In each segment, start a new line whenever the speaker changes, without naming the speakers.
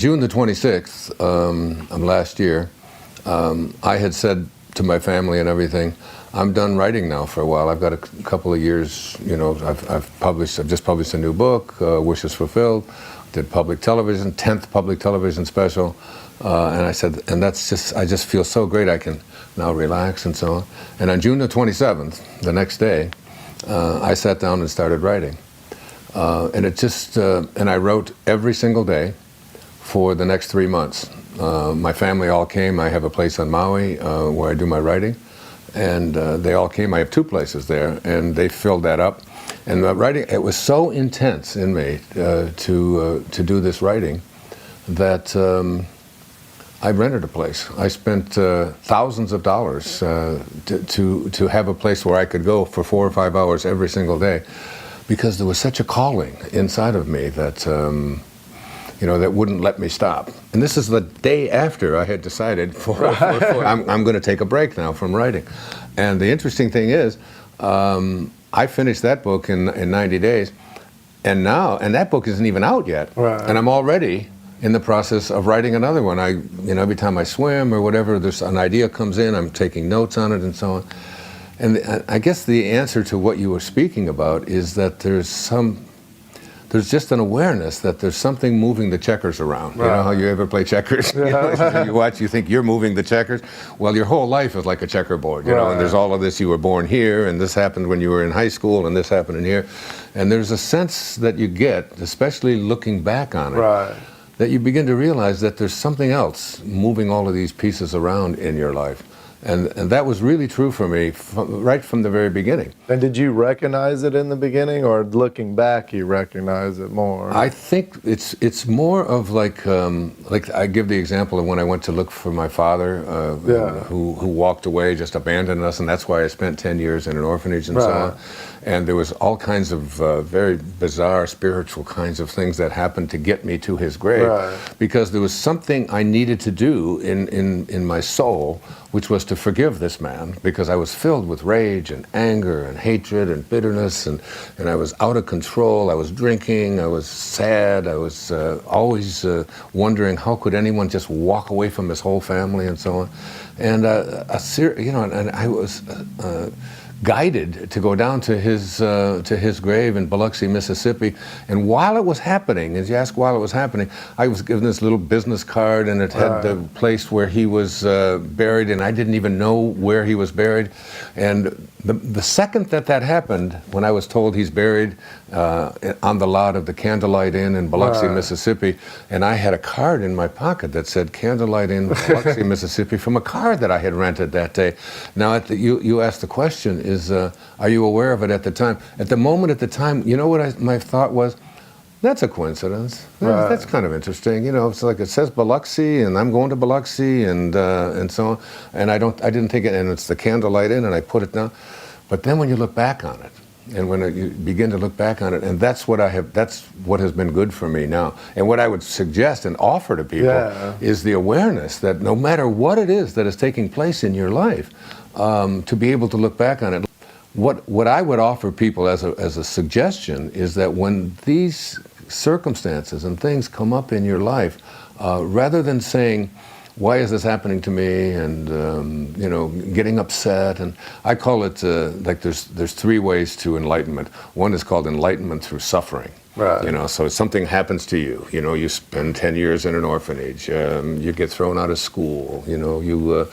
June the 26th last year, I had said to my family and everything, I'm done writing now for a while. I've got a couple of years, you know, I've just published a new book, Wishes Fulfilled, did public television, 10th public television special, and I said, and that's just, I just feel so great I can now relax and so on. And on June the 27th, the next day, I sat down and started writing. And it just, and I wrote every single day for the next 3 months. My family all came. I have a place on Maui where I do my writing, and they all came. I have 2 places there, and they filled that up. And the writing, it was so intense in me to do this writing that I rented a place. I spent thousands of dollars to have a place where I could go for 4 or 5 hours every single day, because there was such a calling inside of me that you know, that wouldn't let me stop. And this is the day after I had decided I'm going to take a break now from writing. And the interesting thing is, I finished that book in 90 days, and that book isn't even out yet.
Right.
And I'm already in the process of writing another one. You know, every time I swim or whatever, there's an idea comes in, I'm taking notes on it and so on. And I guess the answer to what you were speaking about is that there's just an awareness that there's something moving the checkers around. Right. You know how you ever play checkers?
Yeah.
You watch, you think you're moving the checkers. Well, your whole life is like a checkerboard, you know, and there's all of this, you were born here, and this happened when you were in high school, and this happened in here. And there's a sense that you get, especially looking back on it, that you begin to realize that there's something else moving all of these pieces around in your life. And that was really true for me right from the very beginning.
And did you recognize it in the beginning, or looking back you recognize it more?
I think it's more of like I give the example of when I went to look for my father, who walked away, just abandoned us, and that's why I spent 10 years in an orphanage and so on. And there was all kinds of very bizarre spiritual kinds of things that happened to get me to his grave, because there was something I needed to do in my soul, which was to forgive this man, because I was filled with rage and anger and hatred and bitterness, and I was out of control. I was drinking, I was sad, I was always wondering how could anyone just walk away from his whole family and so on. And you know, and I was guided to go down to his grave in Biloxi, Mississippi. And while it was happening, as you ask, while it was happening, I was given this little business card, and it had the place where he was buried, and I didn't even know where he was buried. And the second that happened, when I was told he's buried on the lot of the Candlelight Inn in Biloxi, Mississippi, and I had a card in my pocket that said Candlelight Inn, Biloxi, Mississippi, from a car that I had rented that day. Now, you asked the question, are you aware of it at the time? At the moment, at the time, you know what my thought was? That's a coincidence. That's kind of interesting. You know, it's like it says Biloxi, and I'm going to Biloxi, and so on. And I didn't think it, and it's the Candlelight Inn, and I put it down. But then when you look back on it, and when you begin to look back on it, and that's what has been good for me now. And what I would suggest and offer to people is the awareness that no matter what it is that is taking place in your life, to be able to look back on it. What I would offer people as a suggestion is that when these circumstances and things come up in your life, rather than saying, why is this happening to me, and you know, getting upset, and I call it like there's 3 ways to enlightenment. One is called enlightenment through suffering. You know, so something happens to you. You know, you spend 10 years in an orphanage. You get thrown out of school. You know, you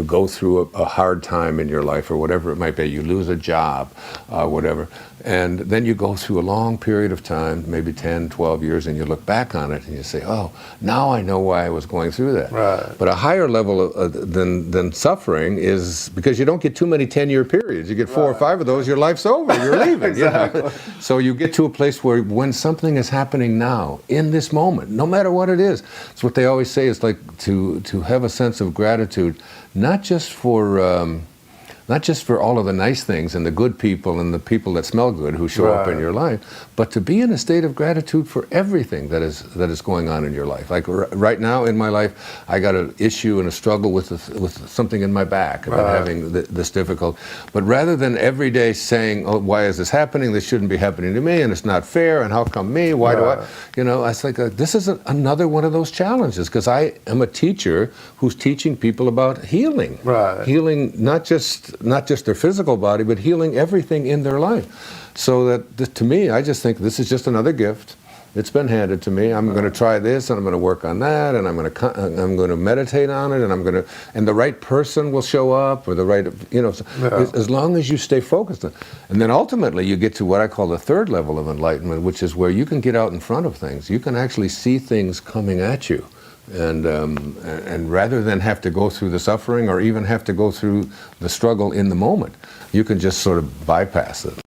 go through a hard time in your life, or whatever it might be. You lose a job, whatever. And then you go through a long period of time, maybe 10, 12 years, and you look back on it and you say, oh, now I know why I was going through that. But a higher level than suffering is, because you don't get too many 10-year periods. You get 4 or 5 of those, your life's over, you're leaving.
Exactly.
You know? So you get to a place where when something is happening now, in this moment, no matter what it is, it's what they always say, is like to have a sense of gratitude, not just for not just for all of the nice things and the good people and the people that smell good who show up in your life, but to be in a state of gratitude for everything that is going on in your life. Like right now in my life, I got an issue and a struggle with something in my back. I've been having this difficult. But rather than every day saying, oh, why is this happening? This shouldn't be happening to me, and it's not fair, and how come me? Why do I? You know, it's like, this is another one of those challenges, because I am a teacher who's teaching people about healing. Healing not just their physical body, but healing everything in their life. So that, to me, I just think this is just another gift. It's been handed to me. I'm going to try this, and I'm going to work on that, and I'm going to meditate on it, and the right person will show up, or the right, you know, as long as you stay focused. And then ultimately you get to what I call the third level of enlightenment, which is where you can get out in front of things. You can actually see things coming at you. And rather than have to go through the suffering or even have to go through the struggle in the moment, you can just sort of bypass it.